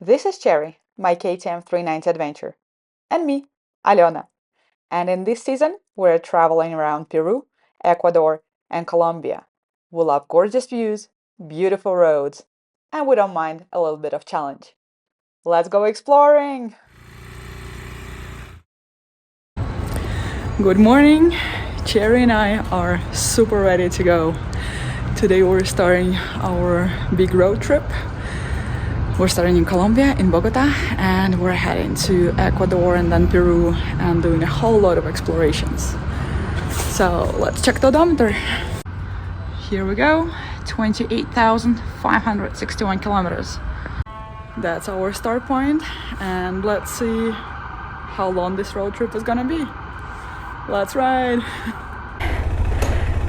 This is Cherry, my KTM 390 adventure, and me, Alena. And in this season, we're traveling around Peru, Ecuador, and Colombia. We love gorgeous views, beautiful roads, and we don't mind a little bit of challenge. Let's go exploring! Good morning! Cherry and I are super ready to go. Today we're starting our big road trip. We're starting in Colombia, in Bogota, and we're heading to Ecuador and then Peru and doing a whole lot of explorations. So let's check the odometer. Here we go, 28,561 kilometers. That's our start point, and let's see how long this road trip is gonna be. Let's ride!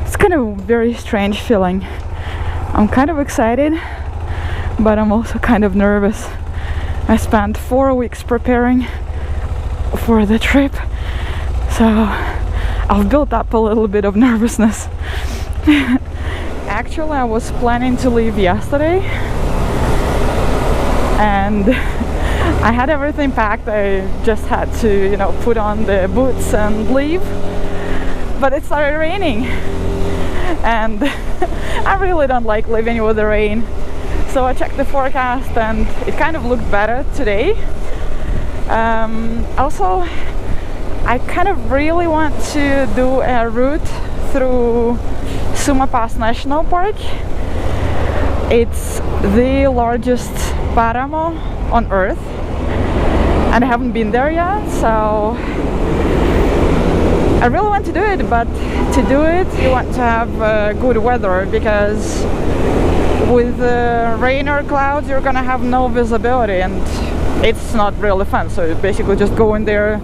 It's kind of a very strange feeling. I'm kind of excited, but I'm also kind of nervous. I spent 4 weeks preparing for the trip, so I've built up a little bit of nervousness. Actually, I was planning to leave yesterday, and I had everything packed. I just had to, put on the boots and leave, but it started raining, and I really don't like living with the rain. So I checked the forecast and it kind of looked better today. Also, I kind of really want to do a route through Sumapaz National Park. It's the largest páramo on Earth, and I haven't been there yet, so I really want to do it, but to do it you want to have good weather, because with rain or clouds you're gonna have no visibility and it's not really fun. So basically just going there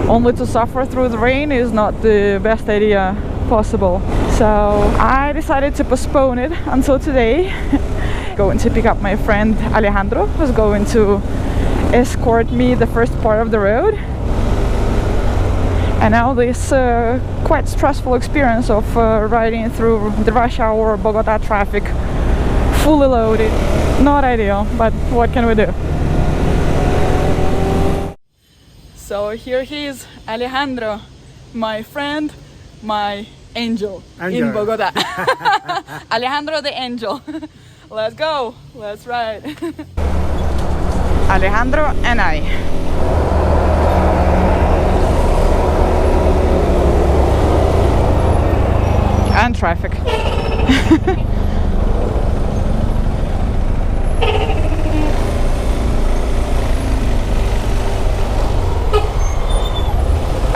only to suffer through the rain is not the best idea possible. So I decided to postpone it until today. Going to pick up my friend Alejandro, who's going to escort me the first part of the road. And now this quite stressful experience of riding through the rush hour Bogota traffic fully loaded. Not ideal, but what can we do? So here he is, Alejandro, my friend, my angel. In Bogota. Alejandro the angel. Let's go, let's ride. Alejandro and I. And traffic.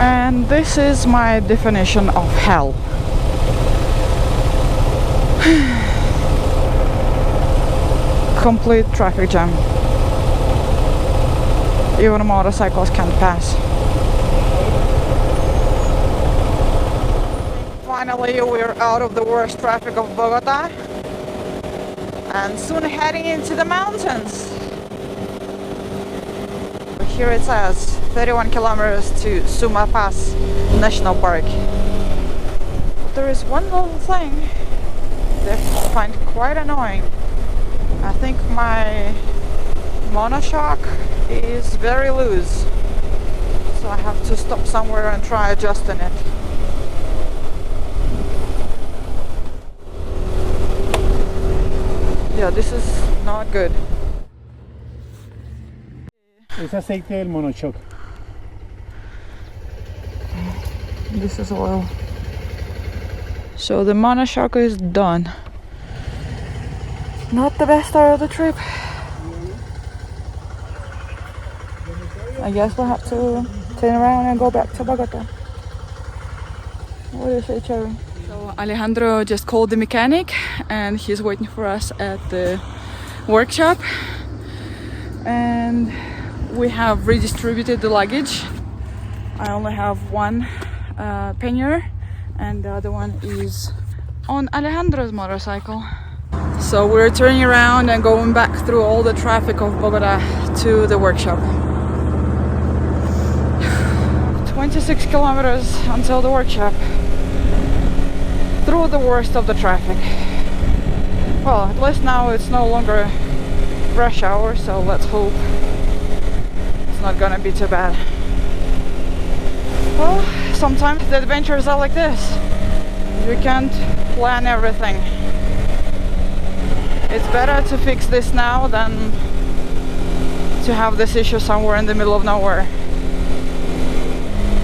And this is my definition of hell. Complete traffic jam. Even motorcycles can't pass. Finally, we're out of the worst traffic of Bogota and soon heading into the mountains. Here it says 31 kilometers to Sumapaz National Park. There is one little thing that I find quite annoying. I think my monoshock is very loose, so I have to stop somewhere and try adjusting it. Yeah, this is not good. Es aceite del monoshock. This is oil. So the monoshock is done. Not the best start of the trip. I guess we'll have to turn around and go back to Bogota. What do you say, Cherry? So Alejandro just called the mechanic and he's waiting for us at the workshop. And we have redistributed the luggage. I only have one pannier and the other one is on Alejandro's motorcycle. So we're turning around and going back through all the traffic of Bogota to the workshop. 26 kilometers until the workshop. Through the worst of the traffic. Well, at least now it's no longer rush hour, so let's hope it's not gonna be too bad. Well, sometimes the adventures are like this. You can't plan everything. It's better to fix this now than to have this issue somewhere in the middle of nowhere.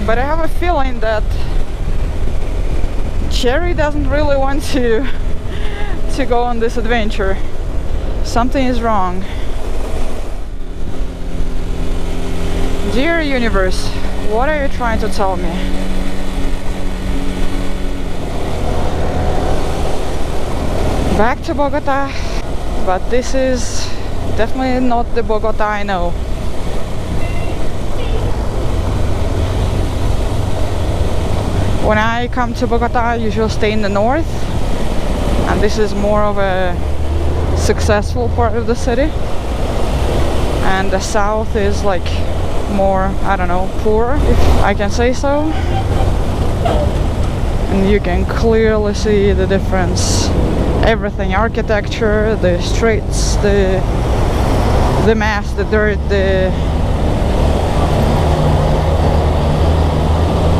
But I have a feeling that Cherry doesn't really want to go on this adventure. Something is wrong. Dear universe, what are you trying to tell me? Back to Bogota, but this is definitely not the Bogota I know. When I come to Bogota, I usually stay in the north, and this is more of a successful part of the city, and the south is like more, I don't know, poor, if I can say so. And you can clearly see the difference. Everything, architecture, the streets, the mess, the dirt,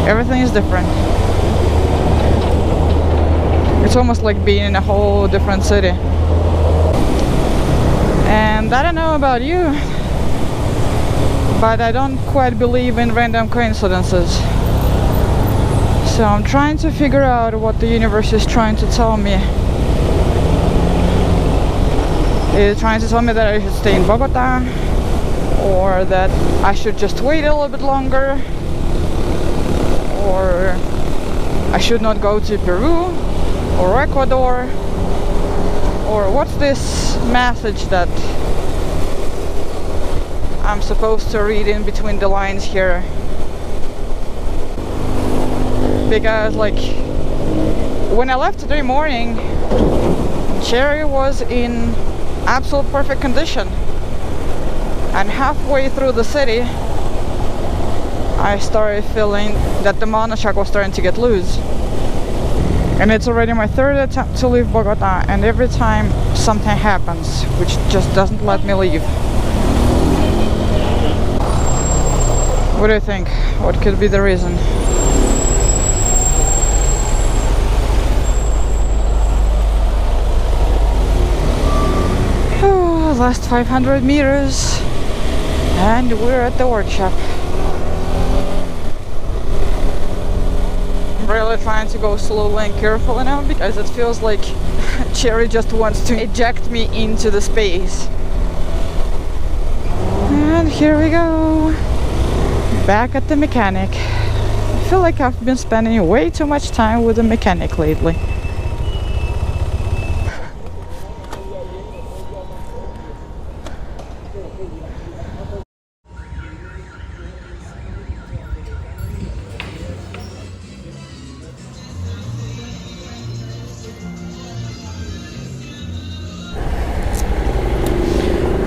everything is different. It's almost like being in a whole different city. And I don't know about you, but I don't quite believe in random coincidences. So I'm trying to figure out what the universe is trying to tell me. Is it trying to tell me that I should stay in Bogota, or that I should just wait a little bit longer, or I should not go to Peru or Ecuador, or what's this message that I'm supposed to read in between the lines here? Because like when I left today morning, Cherry was in absolute perfect condition, and halfway through the city I started feeling that the monoshock was starting to get loose. And it's already my third attempt to leave Bogota, and every time something happens which just doesn't let me leave. What do you think? What could be the reason? Last 500 meters and we're at the workshop. I'm really trying to go slowly and carefully now, because it feels like Cherry just wants to eject me into the space. And here we go, back at the mechanic. I feel like I've been spending way too much time with the mechanic lately.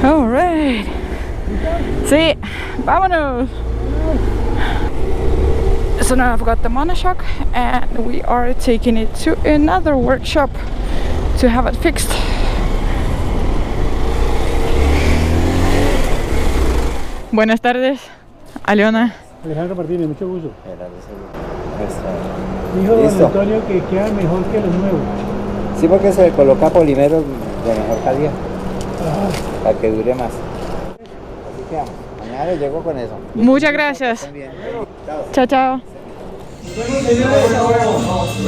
Alright, sí, vámonos! So now I've got the monoshock and we are taking it to another workshop to have it fixed. Buenas tardes, Aliona. Alejandro Martínez, mucho gusto. Dijo don Antonio que queda mejor que los nuevos. Sí, porque se le coloca polímeros de mejor calidad, para que dure más. Así quedamos. Mañana le llego con eso. Muchas gracias. Chao, chao.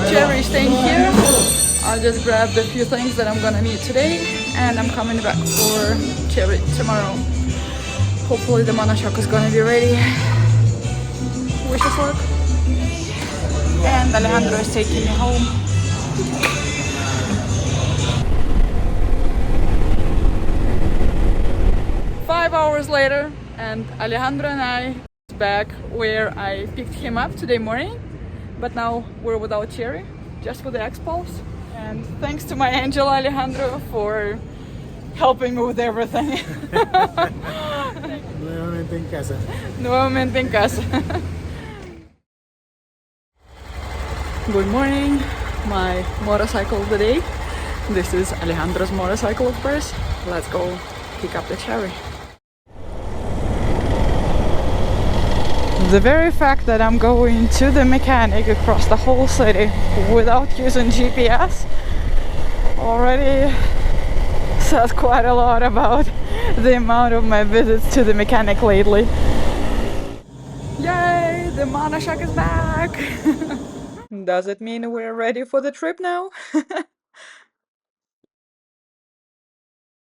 Cherry staying here. I'll just grab the few things that I'm gonna need today, and I'm coming back for Cherry tomorrow. Hopefully the monoshock is gonna be ready. Wish us luck. And Alejandro is taking me home. Five hours later, and Alejandro and I are back where I picked him up today morning. But now we're without Cherry, just with the X-Pulse. And thanks to my angel Alejandro for helping me with everything. Nuevamente en casa. Nuevamente en casa. Good morning, my motorcycle of the day. This is Alejandro's motorcycle, of course. Let's go. pick up the cherry. The very fact that I'm going to the mechanic across the whole city without using GPS already says quite a lot about the amount of my visits to the mechanic lately. Yay! The Mana Shack is back! Does it mean we're ready for the trip now?